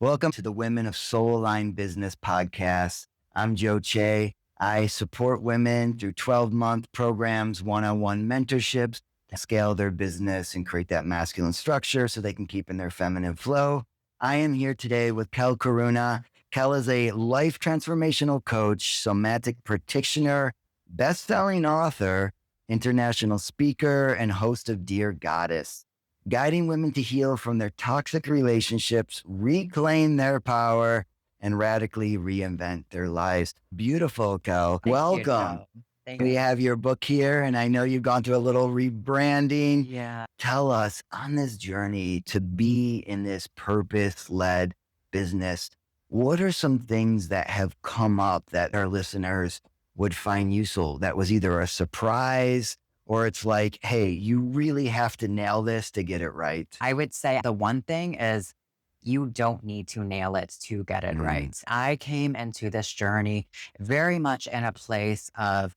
Welcome to the Women of Soul Aligned Business podcast. I'm Joe Che. I support women through 12-month programs, one-on-one mentorships to scale their business and create that masculine structure so they can keep in their feminine flow. I am here today with Kel Karuna. Kel is a life transformational coach, somatic practitioner, best-selling author, international speaker, and host of Dear Goddess, guiding women to heal from their toxic relationships, reclaim their power, and radically reinvent their lives. Beautiful, Kel. Thank you, Welcome. Joe. Thank We you. have your book here, and I know you've gone through a little rebranding. Yeah. Tell us on this journey to be in this purpose-led business, what are some things that have come up that our listeners would find useful that was either a surprise or it's like, hey, you really have to nail this to get it right? I would say the one thing is you don't need to nail it to get it Mm, right. I came into this journey very much in a place of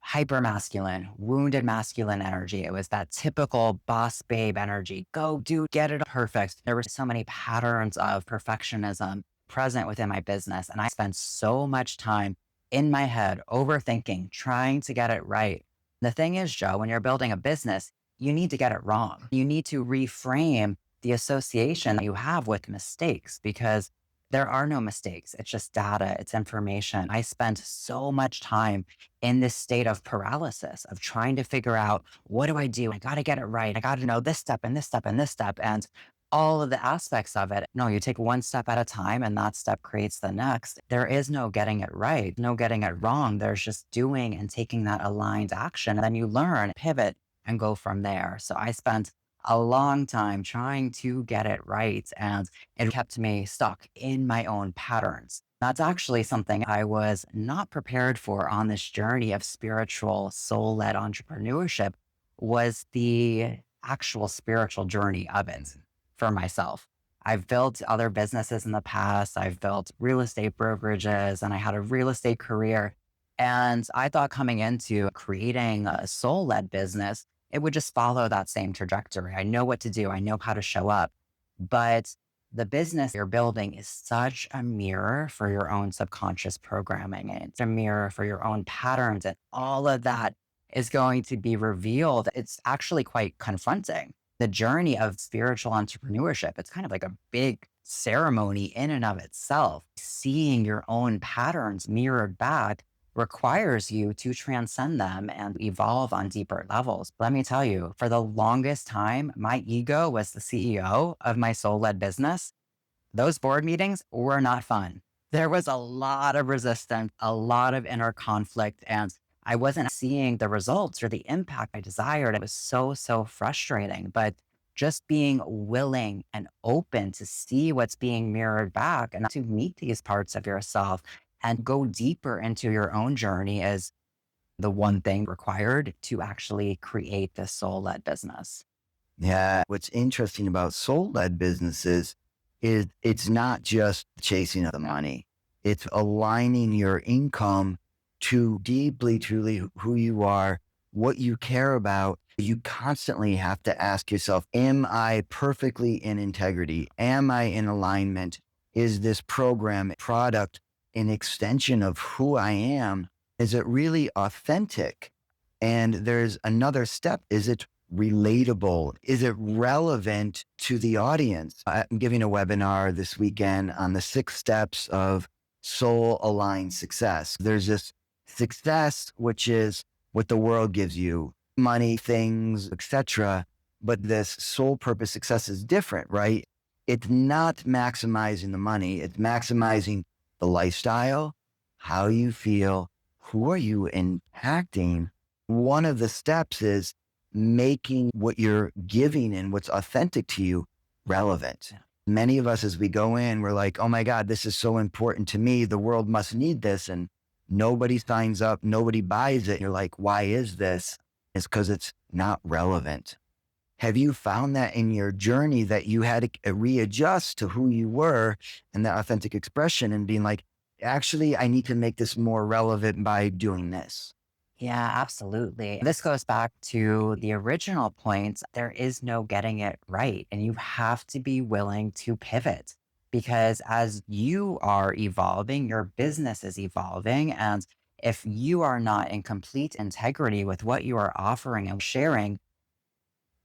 hyper masculine, wounded masculine energy. It was that typical boss babe energy. Go do, get it perfect. There were so many patterns of perfectionism present within my business. And I spent so much time in my head overthinking, trying to get it right. The thing is, Joe, when you're building a business, you need to get it wrong. You need to reframe the association that you have with mistakes because there are no mistakes. It's just data, it's information. I spent so much time in this state of paralysis of trying to figure out, what do I do? I got to get it right. I got to know this step and this step and this step and all of the aspects of it. No, you take one step at a time and that step creates the next. There is no getting it right, no getting it wrong. There's just doing and taking that aligned action. And then you learn, pivot, and go from there. So I spent a long time trying to get it right. And it kept me stuck in my own patterns. That's actually something I was not prepared for on this journey of spiritual soul-led entrepreneurship was the actual spiritual journey of it for myself. I've built other businesses in the past. I've built real estate brokerages and I had a real estate career. And I thought coming into creating a soul-led business, it would just follow that same trajectory. I know what to do. I know how to show up. But the business you're building is such a mirror for your own subconscious programming. And it's a mirror for your own patterns. And all of that is going to be revealed. It's actually quite confronting. The journey of spiritual entrepreneurship, it's kind of like a big ceremony in and of itself. Seeing your own patterns mirrored back requires you to transcend them and evolve on deeper levels. Let me tell you, for the longest time, my ego was the CEO of my soul led business. Those board meetings were not fun. There was a lot of resistance, a lot of inner conflict, and I wasn't seeing the results or the impact I desired. It was so frustrating. But just being willing and open to see what's being mirrored back and to meet these parts of yourself and go deeper into your own journey is the one thing required to actually create this soul led business. yeah. What's interesting about soul led businesses is it's not just chasing the Yeah. money, it's aligning your income to deeply, truly who you are, what you care about. You constantly have to ask yourself, am I perfectly in integrity? Am I in alignment? Is this program, product, an extension of who I am? Is it really authentic? And there's another step. Is it relatable? Is it relevant to the audience? I'm giving a webinar this weekend on the 6 steps of soul aligned success. There's this success, which is what the world gives you, money, things, etc. But this soul purpose success is different, right? It's not maximizing the money. It's maximizing the lifestyle, how you feel, who are you impacting. One of the steps is making what you're giving and what's authentic to you relevant. Yeah. Many of us, as we go in, we're like, oh my God, this is so important to me. The world must need this. And nobody signs up, nobody buys it. You're like, why is this? It's because it's not relevant. Have you found that in your journey that you had to readjust to who you were and that authentic expression and being like, actually, I need to make this more relevant by doing this? Yeah, absolutely. This goes back to the original point. There is no getting it right, and you have to be willing to pivot. because as you are evolving, your business is evolving. And if you are not in complete integrity with what you are offering and sharing,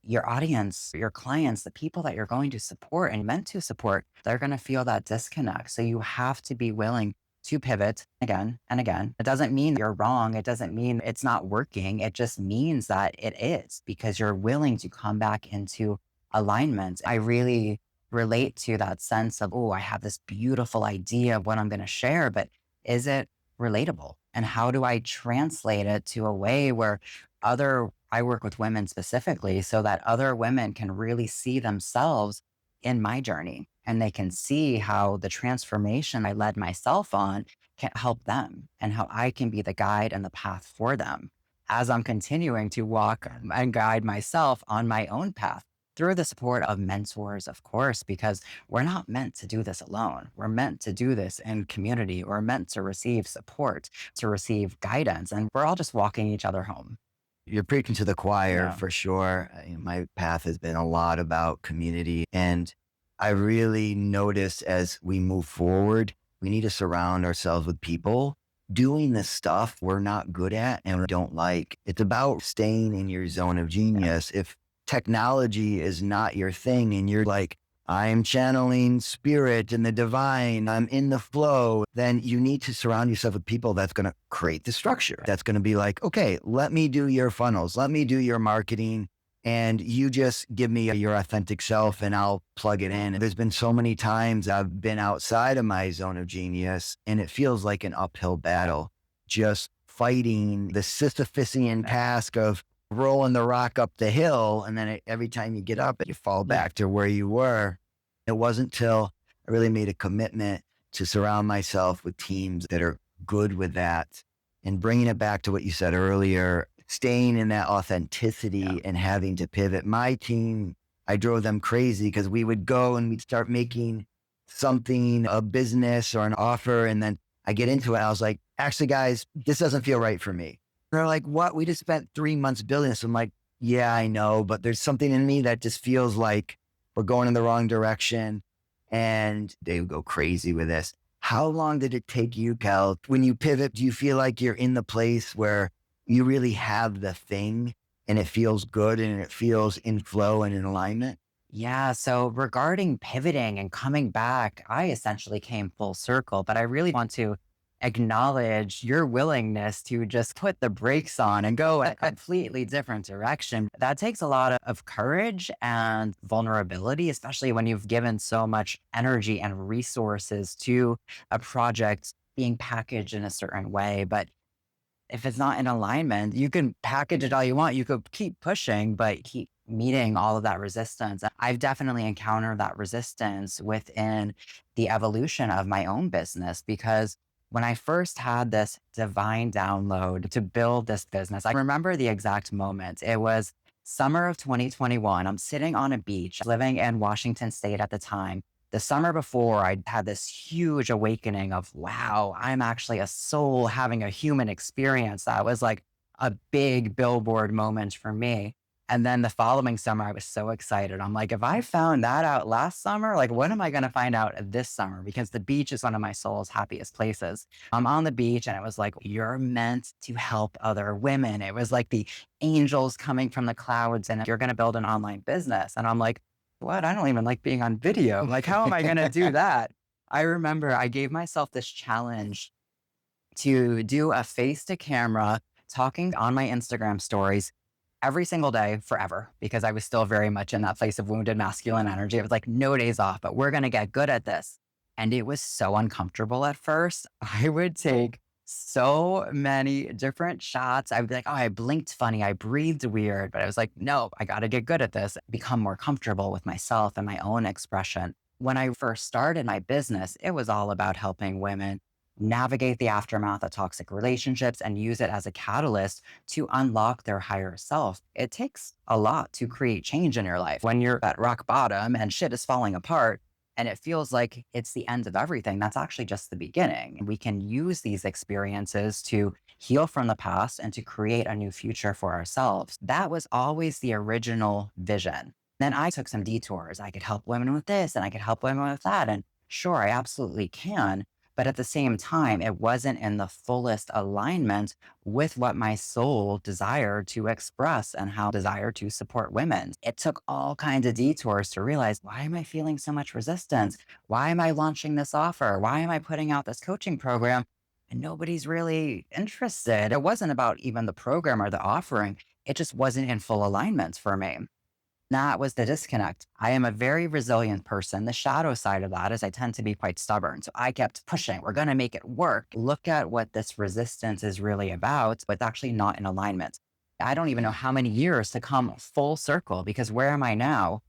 your audience, your clients, the people that you're going to support and meant to support, they're going to feel that disconnect. So you have to be willing to pivot again and again. It doesn't mean you're wrong. It doesn't mean it's not working. It just means that it is because you're willing to come back into alignment. I really relate to that sense of, oh, I have this beautiful idea of what I'm going to share, but is it relatable? And how do I translate it to a way where I work with women specifically so that other women can really see themselves in my journey and they can see how the transformation I led myself on can help them and how I can be the guide and the path for them as I'm continuing to walk and guide myself on my own path through the support of mentors, of course, because we're not meant to do this alone. We're meant to do this in community. We're meant to receive support, to receive guidance, and we're all just walking each other home. You're preaching to the choir Yeah. for sure. My path has been a lot about community. And I really notice as we move forward, we need to surround ourselves with people doing the stuff we're not good at and we don't like. It's about staying in your zone of Yeah. genius. If technology is not your thing and you're like, I'm channeling spirit and the divine, I'm in the flow, then you need to surround yourself with people that's going to create the structure. That's going to be like, okay, let me do your funnels, let me do your marketing, and you just give me your authentic self and I'll plug it in. There's been so many times I've been outside of my zone of genius and it feels like an uphill battle, just fighting the Sisyphusian task of rolling the rock up the hill. And then every time you get up, you fall Yeah. back to where you were. It wasn't till I really made a commitment to surround myself with teams that are good with that and bringing it back to what you said earlier, staying in that Yeah. authenticity and having to pivot. My team, I drove them crazy because we would go and we'd start making something, a business or an offer. And then I get into it. I was like, actually, guys, this doesn't feel right for me. They're like, what? We just spent 3 months building this. I'm like, yeah, I know, but there's something in me that just feels like we're going in the wrong direction. And they would go crazy with this. How long did it take you, Cal? When you pivot, do you feel like you're in the place where you really have the thing and it feels good and it feels in flow and in alignment? Yeah. So regarding pivoting and coming back, I essentially came full circle, but I really want to acknowledge your willingness to just put the brakes on and go a completely different direction. That takes a lot of courage and vulnerability, especially when you've given so much energy and resources to a project being packaged in a certain way. But if it's not in alignment, you can package it all you want. You could keep pushing, but keep meeting all of that resistance. I've definitely encountered that resistance within the evolution of my own business because when I first had this divine download to build this business, I remember the exact moment. It was summer of 2021. I'm sitting on a beach living in Washington State at the time. The summer before, I had this huge awakening of, wow, I'm actually a soul having a human experience. That was like a big billboard moment for me. And then the following summer, I was so excited. I'm like, if I found that out last summer, like, what am I going to find out this summer? Because the beach is one of my soul's happiest places. I'm on the beach and it was like, you're meant to help other women. It was like the angels coming from the clouds and you're going to build an online business. And I'm like, what? I don't even like being on video. Like, how am I going to do that? I remember I gave myself this challenge to do a face to camera talking on my Instagram stories every single day forever because I was still very much in that place of wounded masculine energy. It was like no days off, but we're going to get good at this. And it was so uncomfortable at first. I would take so many different shots. I would be like, oh, I blinked funny. I breathed weird. But I was like, no, I got to get good at this, become more comfortable with myself and my own expression. When I first started my business, it was all about helping women navigate the aftermath of toxic relationships and use it as a catalyst to unlock their higher self. It takes a lot to create change in your life. When you're at rock bottom and shit is falling apart and it feels like it's the end of everything, that's actually just the beginning. We can use these experiences to heal from the past and to create a new future for ourselves. That was always the original vision. Then I took some detours. I could help women with this and I could help women with that. And Sure, I absolutely can. But at the same time, it wasn't in the fullest alignment with what my soul desired to express and how desire to support women. It took all kinds of detours to realize, why am I feeling so much resistance? Why am I launching this offer? Why am I putting out this coaching program? And nobody's really interested. It wasn't about even the program or the offering. It just wasn't in full alignment for me. That was the disconnect. I am a very resilient person. The shadow side of that is I tend to be quite stubborn. So I kept pushing. We're going to make it work. Look at what this resistance is really about, but it's actually not in alignment. I don't even know how many years to come full circle, because where am I now?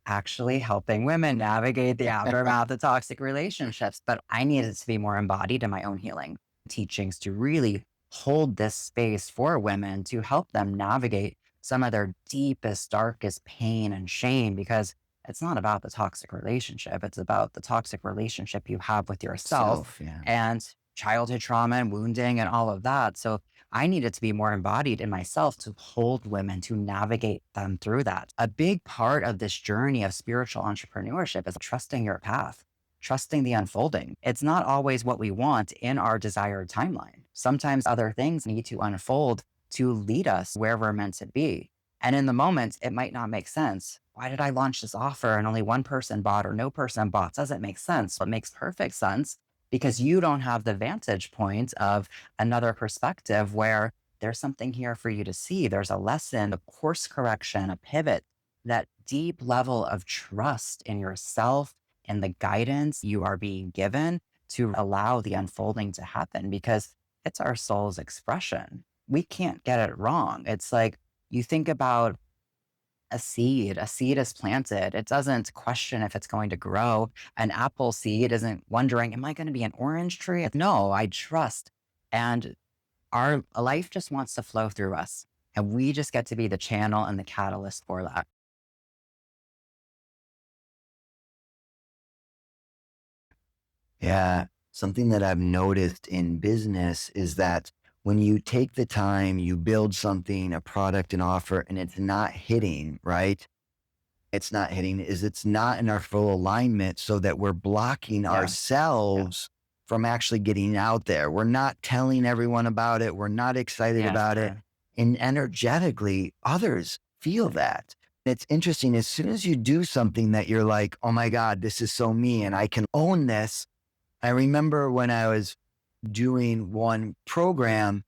Actually helping women navigate the aftermath of toxic relationships. But I needed to be more embodied in my own healing teachings to really hold this space for women to help them navigate some of their deepest, darkest pain and shame, because it's not about the toxic relationship. It's about the toxic relationship you have with yourself Self, yeah. and childhood trauma and wounding and all of that. So I needed to be more embodied in myself to hold women, to navigate them through that. A big part of this journey of spiritual entrepreneurship is trusting your path, trusting the unfolding. It's not always what we want in our desired timeline. Sometimes other things need to unfold to lead us where we're meant to be. And in the moment, it might not make sense. Why did I launch this offer and only one person bought or no person bought? Doesn't make sense. What makes perfect sense, because you don't have the vantage point of another perspective where there's something here for you to see. There's a lesson, a course correction, a pivot, that deep level of trust in yourself and the guidance you are being given to allow the unfolding to happen, because it's our soul's expression. We can't get it wrong. It's like, you think about a seed is planted. It doesn't question if it's going to grow. An apple seed isn't wondering, am I going to be an orange tree? No, I trust. And our life just wants to flow through us. And we just get to be the channel and the catalyst for that. Yeah. Something that I've noticed in business is that when you take the time, you build something, a product, an offer, and it's not hitting, right? It's not hitting, is it's not in our full alignment so that we're blocking Yeah. Yeah. ourselves from actually getting out there. We're not telling everyone about it. We're not excited Yeah. about it. Sure. And energetically, others feel that. It's interesting. As soon as you do something that you're like, oh my God, this is so me and I can own this. I remember when I was doing one program,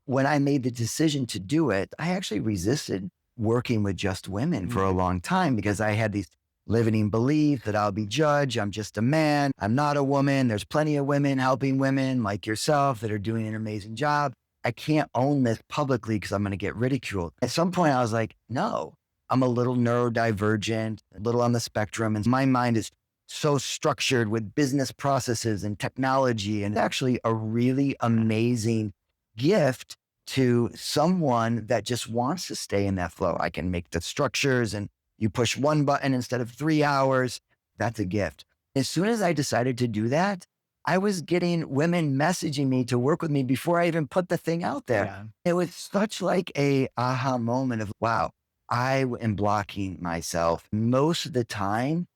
when I made the decision to do it, I actually resisted working with just women for a Mhm. long time because I had these limiting beliefs that I'll be judged. I'm just a man. I'm not a woman. There's plenty of women helping women like yourself that are doing an amazing job. I can't own this publicly because I'm going to get ridiculed. At some point, I was like, no, I'm a little neurodivergent, a little on the spectrum. And my mind is so structured with business processes and technology. And it's actually a really amazing gift to someone that just wants to stay in that flow. I can make the structures and you push one button instead of 3 hours. That's a gift. As soon as I decided to do that, I was getting women messaging me to work with me before I even put the thing out there. Yeah. It was such like a aha moment of, wow, I am blocking myself. Most of the time,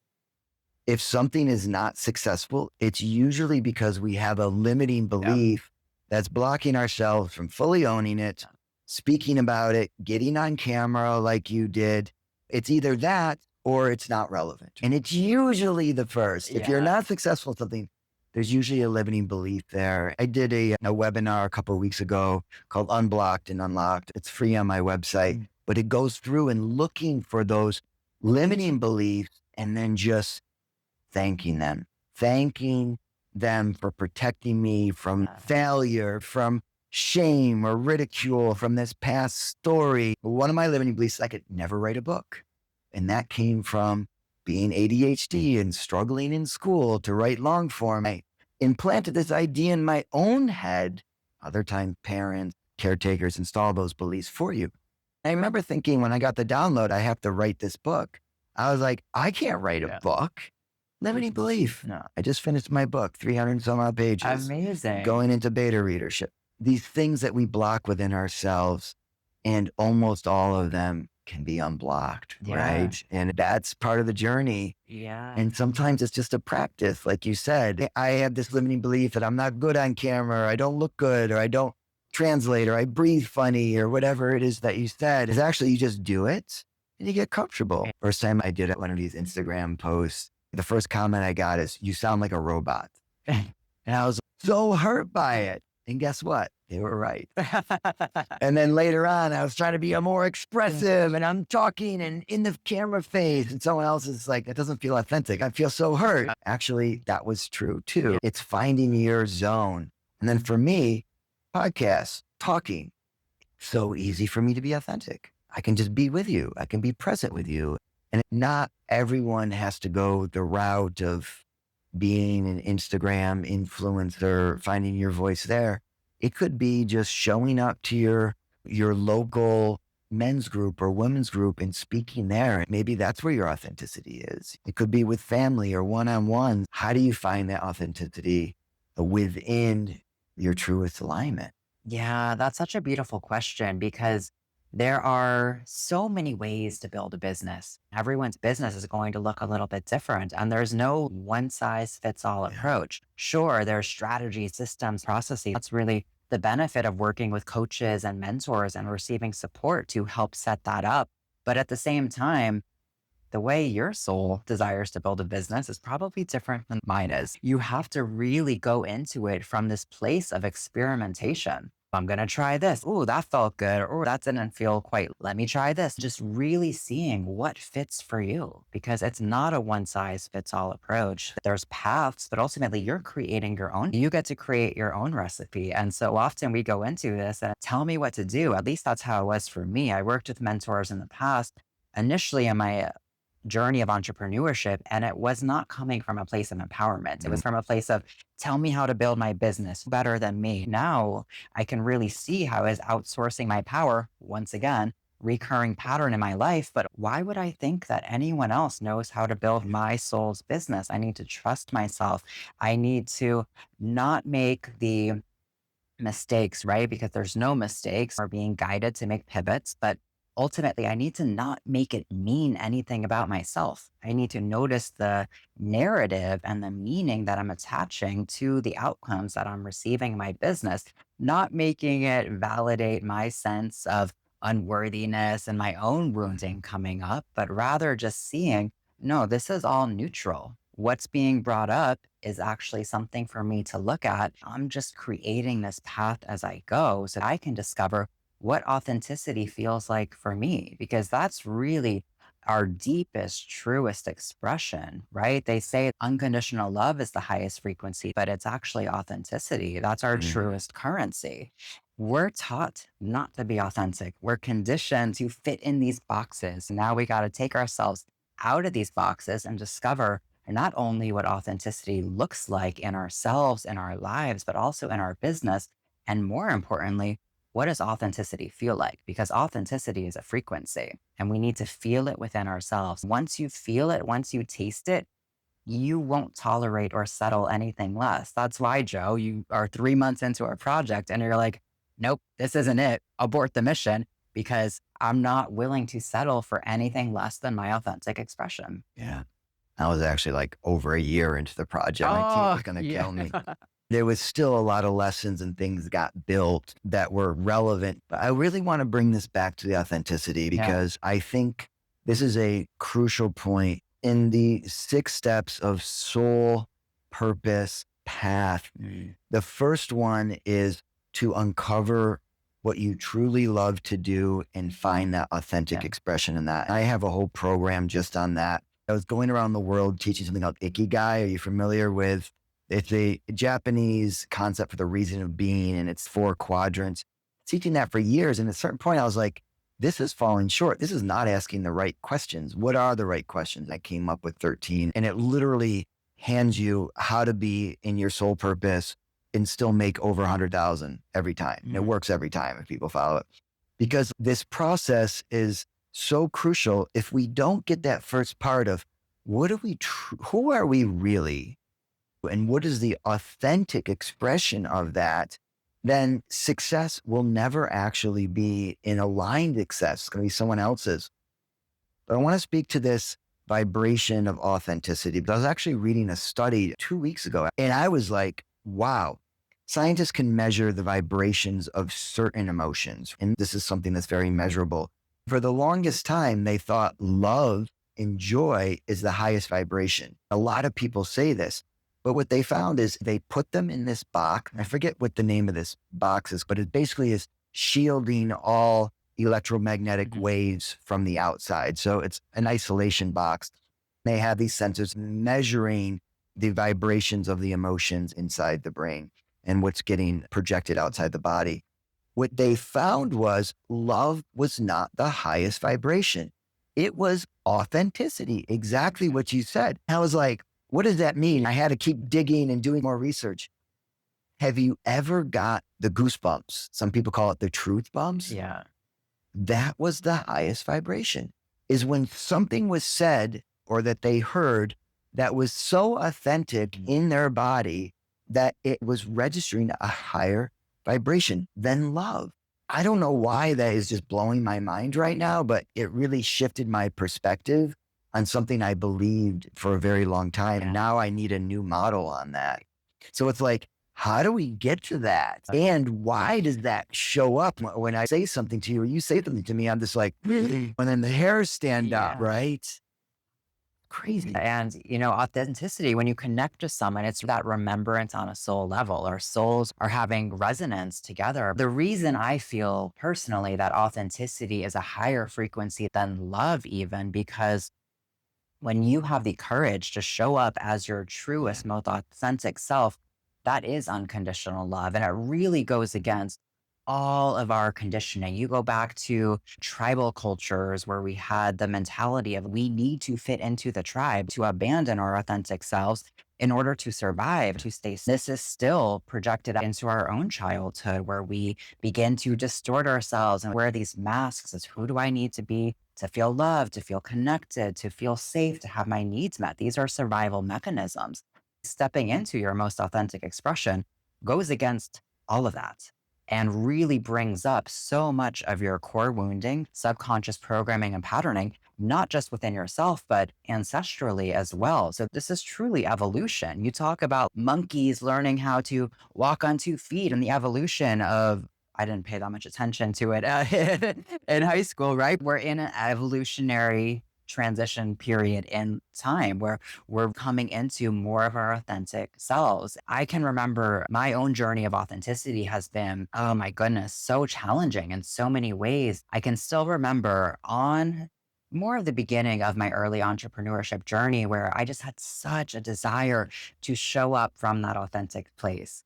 if something is not successful, it's usually because we have a limiting Yeah. belief that's blocking ourselves from fully owning it, speaking about it, getting on camera like you did. It's either that or it's not relevant. And it's usually the first. If you're Yeah. not successful at something, there's usually a limiting belief there. I did a webinar a couple of weeks ago called Unblocked and Unlocked. It's free on my website, Mm. but it goes through and looking for those limiting beliefs and then just thanking them for protecting me from Yeah. failure, from shame or ridicule, from this past story. One of my limiting beliefs is I could never write a book. And that came from being ADHD and struggling in school to write long form. I implanted this idea in my own head. Other times, parents, caretakers install those beliefs for you. I remember thinking when I got the download, I have to write this book. I was like, I can't write a Yeah. book. Limiting belief. No. I just finished my book, 300 and some odd pages, Amazing. going into beta readership. These things that we block within ourselves, and almost all of them can be unblocked, Yeah. right? And that's part of the journey. Yeah. And sometimes it's just a practice. Like you said, I have this limiting belief that I'm not good on camera, or I don't look good, or I don't translate, or I breathe funny, or whatever it is that you said. Is actually you just do it and you get comfortable. First time I did one of these Instagram posts, the first comment I got is, "You sound like a robot." And I was so hurt by it. And guess what? They were right. And then later on, I was trying to be a more expressive and I'm talking and in the camera face. And someone else is like, that doesn't feel authentic. I feel so hurt. Actually, that was true too. It's finding your zone. And then for me, podcasts, talking, so easy for me to be authentic. I can just be with you. I can be present with you. And not everyone has to go the route of being an Instagram influencer, finding your voice there. It could be just showing up to your local men's group or women's group and speaking there. Maybe that's where your authenticity is. It could be with family or one-on-one. How do you find that authenticity within your truest alignment? Yeah, that's such a beautiful question because there are so many ways to build a business. Everyone's business is going to look a little bit different, and there's no one size fits all Yeah. approach. Sure, there's strategies, systems, processes. That's really the benefit of working with coaches and mentors and receiving support to help set that up. But at the same time, the way your soul desires to build a business is probably different than mine is. You have to really go into it from this place of experimentation. I'm going to try this. Oh, that felt good. Or that didn't feel quite. Let me try this. Just really seeing what fits for you because it's not a one size fits all approach. There's paths, but ultimately you're creating your own. You get to create your own recipe. And so often we go into this and tell me what to do. At least that's how it was for me. I worked with mentors in the past initially in my journey of entrepreneurship. And it was not coming from a place of empowerment. It Mm. was from a place of, tell me how to build my business better than me. Now I can really see how is outsourcing my power, once again, recurring pattern in my life. But why would I think that anyone else knows how to build my soul's business? I need to trust myself. I need to not make the mistakes, right? Because there's no mistakes are being guided to make pivots. But ultimately, I need to not make it mean anything about myself. I need to notice the narrative and the meaning that I'm attaching to the outcomes that I'm receiving in my business, not making it validate my sense of unworthiness and my own wounding coming up, but rather just seeing, no, this is all neutral. What's being brought up is actually something for me to look at. I'm just creating this path as I go so I can discover what authenticity feels like for me, because that's really our deepest, truest expression, right? They say unconditional love is the highest frequency, but it's actually authenticity. That's our Mm. truest currency. We're taught not to be authentic. We're conditioned to fit in these boxes. Now we got to take ourselves out of these boxes and discover not only what authenticity looks like in ourselves, in our lives, but also in our business. And more importantly, what does authenticity feel like? Because authenticity is a frequency and we need to feel it within ourselves. Once you feel it, once you taste it, you won't tolerate or settle anything less. That's why, Joe, you are 3 months into a project and you're like, nope, this isn't it. Abort the mission because I'm not willing to settle for anything less than my authentic expression. Yeah. I was actually like over a year into the project. My team Oh, was going to yeah. kill me. There was still a lot of lessons and things got built that were relevant. But I really want to bring this back to the authenticity Yeah. because I think this is a crucial point in the 6 steps of soul, purpose, path. Mm. The first one is to uncover what you truly love to do and find that authentic Yeah. expression in that. I have a whole program just on that. I was going around the world teaching something called Ikigai. Are you familiar with? It's a Japanese concept for the reason of being, and it's 4 quadrants. Teaching that for years, and at a certain point, I was like, "This is falling short. This is not asking the right questions. What are the right questions?" I came up with 13, and it literally hands you how to be in your soul purpose and still make over 100,000 every time. And it Mm. works every time if people follow it, because this process is so crucial. If we don't get that first part of who are we really? And what is the authentic expression of that? then success will never actually be an aligned success. It's going to be someone else's. But I want to speak to this vibration of authenticity. But I was actually reading a study 2 weeks ago, and I was like, wow, scientists can measure the vibrations of certain emotions. And this is something that's very measurable. For the longest time, they thought love and joy is the highest vibration. A lot of people say this, but what they found is they put them in this box. I forget what the name of this box is, but it basically is shielding all electromagnetic Mhm. waves from the outside. So it's an isolation box. They have these sensors measuring the vibrations of the emotions inside the brain and what's getting projected outside the body. What they found was love was not the highest vibration. It was authenticity, exactly what you said. I was like, what does that mean? I had to keep digging and doing more research. Have you ever got the goosebumps? Some people call it the truth bumps. Yeah. That was the highest vibration, is when something was said or that they heard that was so authentic Mhm. in their body that it was registering a higher vibration than love. I don't know why that is just blowing my mind right now, but it really shifted my perspective on something I believed for a very long time. And Yeah. now I need a new model on that. So it's like, how do we get to that? And why does that show up when I say something to you or you say something to me? I'm just like, and then the hairs stand up, Yeah. right? Crazy. And, authenticity, when you connect to someone, it's that remembrance on a soul level. Our souls are having resonance together. The reason I feel personally that authenticity is a higher frequency than love, even because when you have the courage to show up as your Yeah. truest, most authentic self, that is unconditional love. And it really goes against all of our conditioning. You go back to tribal cultures where we had the mentality of we need to fit into the tribe to abandon our authentic selves in order to survive, to stay. This is still projected into our own childhood where we begin to distort ourselves and wear these masks as who do I need to be to feel loved, to feel connected, to feel safe, to have my needs met. These are survival mechanisms. Stepping into your most authentic expression goes against all of that and really brings up so much of your core wounding, subconscious programming, and patterning, not just within yourself, but ancestrally as well. So, this is truly evolution. You talk about monkeys learning how to walk on 2 feet and the evolution of I didn't pay that much attention to it in high school, right? We're in an evolutionary transition period in time where we're coming into more of our authentic selves. I can remember my own journey of authenticity has been, oh my goodness, so challenging in so many ways. I can still remember on more of the beginning of my early entrepreneurship journey where I just had such a desire to show up from that authentic place.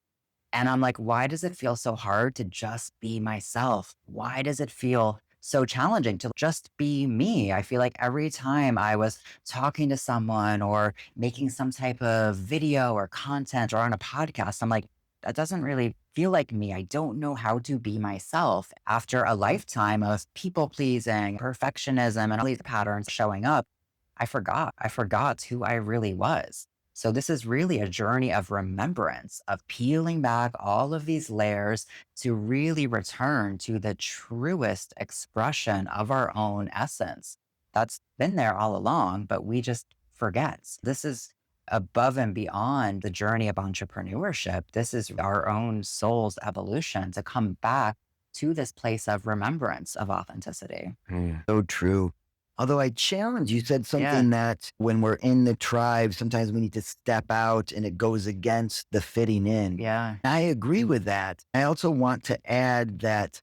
And I'm like, why does it feel so hard to just be myself? Why does it feel so challenging to just be me? I feel like every time I was talking to someone or making some type of video or content or on a podcast, I'm like, that doesn't really feel like me. I don't know how to be myself after a lifetime of people pleasing, perfectionism, and all these patterns showing up. I forgot who I really was. So this is really a journey of remembrance, of peeling back all of these layers to really return to the truest expression of our own essence. That's been there all along, but we just forget. This is above and beyond the journey of entrepreneurship. This is our own soul's evolution to come back to this place of remembrance of authenticity. So true. Although I challenge you said Yeah. something that when we're in the tribe, sometimes we need to step out and it goes against the fitting in. Yeah. I agree with that. I also want to add that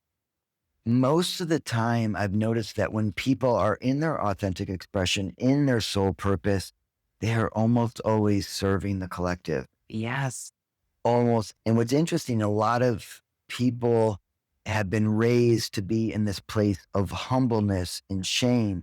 most of the time I've noticed that when people are in their authentic expression, in their soul purpose, they are almost always serving the collective. Yes. Almost. And what's interesting, a lot of people have been raised to be in this place of humbleness and shame.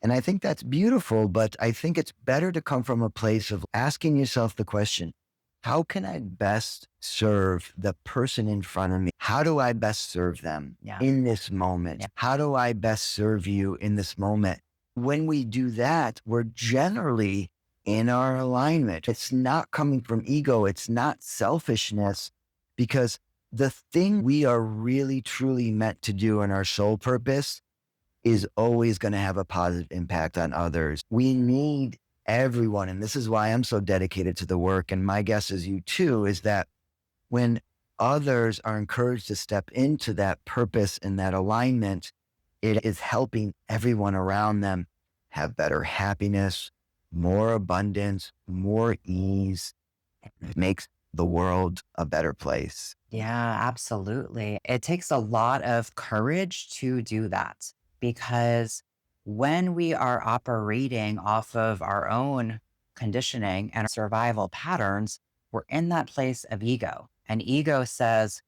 And I think that's beautiful, but I think it's better to come from a place of asking yourself the question, how can I best serve the person in front of me? How do I best serve them Yeah. in this moment? Yeah. How do I best serve you in this moment? When we do that, we're generally in our alignment. It's not coming from ego. It's not selfishness because the thing we are really truly meant to do in our soul purpose is always going to have a positive impact on others. We need everyone. And this is why I'm so dedicated to the work. And my guess is you too, is that when others are encouraged to step into that purpose and that alignment, it is helping everyone around them have better happiness, more abundance, more ease. It makes the world a better place. Yeah, absolutely. It takes a lot of courage to do that because when we are operating off of our own conditioning and survival patterns, we're in that place of ego. And ego says,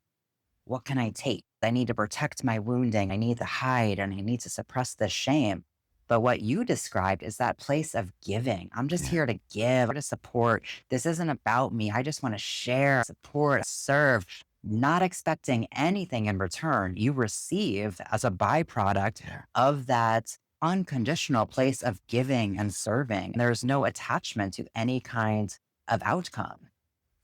what can I take? I need to protect my wounding. I need to hide and I need to suppress the shame. But what you described is that place of giving. I'm just Yeah. here to give, to support. This isn't about me. I just want to share, support, serve, not expecting anything in return. You receive as a byproduct Yeah. of that unconditional place of giving and serving. There's no attachment to any kind of outcome.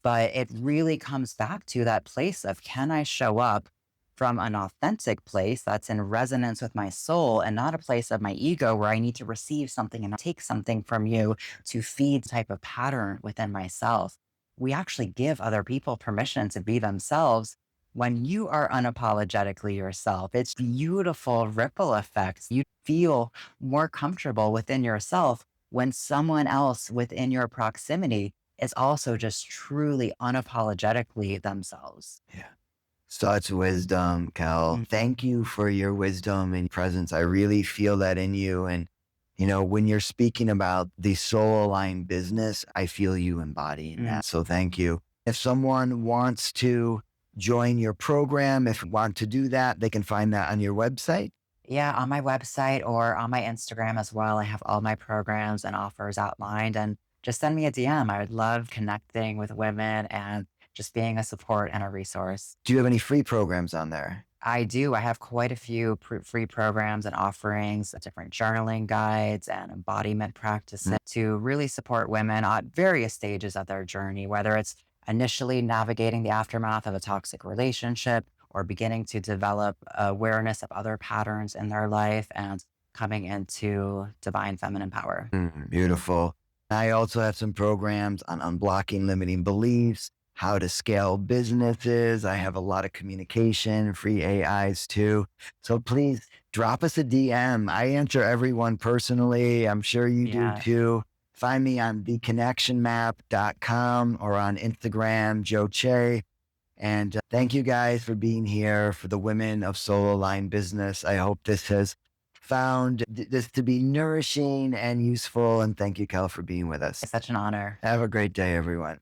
But it really comes back to that place of can I show up from an authentic place that's in resonance with my soul and not a place of my ego where I need to receive something and take something from you to feed type of pattern within myself. We actually give other people permission to be themselves when you are unapologetically yourself. It's beautiful ripple effects. You feel more comfortable within yourself when someone else within your proximity is also just truly unapologetically themselves. Yeah. Such wisdom, Kel. Mm. Thank you for your wisdom and presence. I really feel that in you. And, when you're speaking about the soul aligned business, I feel you embodying Mm. that. So thank you. If someone wants to join your program, if you want to do that, they can find that on your website. Yeah, on my website or on my Instagram as well, I have all my programs and offers outlined. And just send me a DM. I would love connecting with women and just being a support and a resource. Do you have any free programs on there? I do. I have quite a few free programs and offerings, different journaling guides and embodiment practices to really support women at various stages of their journey, whether it's initially navigating the aftermath of a toxic relationship or beginning to develop awareness of other patterns in their life and coming into divine feminine power. Beautiful. I also have some programs on unblocking limiting beliefs, how to scale businesses. I have a lot of communication, free AIs too. So please drop us a DM. I answer everyone personally. I'm sure you do Yeah. too. Find me on theconnectionmap.com or on Instagram, Joe Che. And thank you guys for being here for the Women of Soul Aligned Business. I hope this has found this to be nourishing and useful. And thank you, Kel, for being with us. It's such an honor. Have a great day, everyone.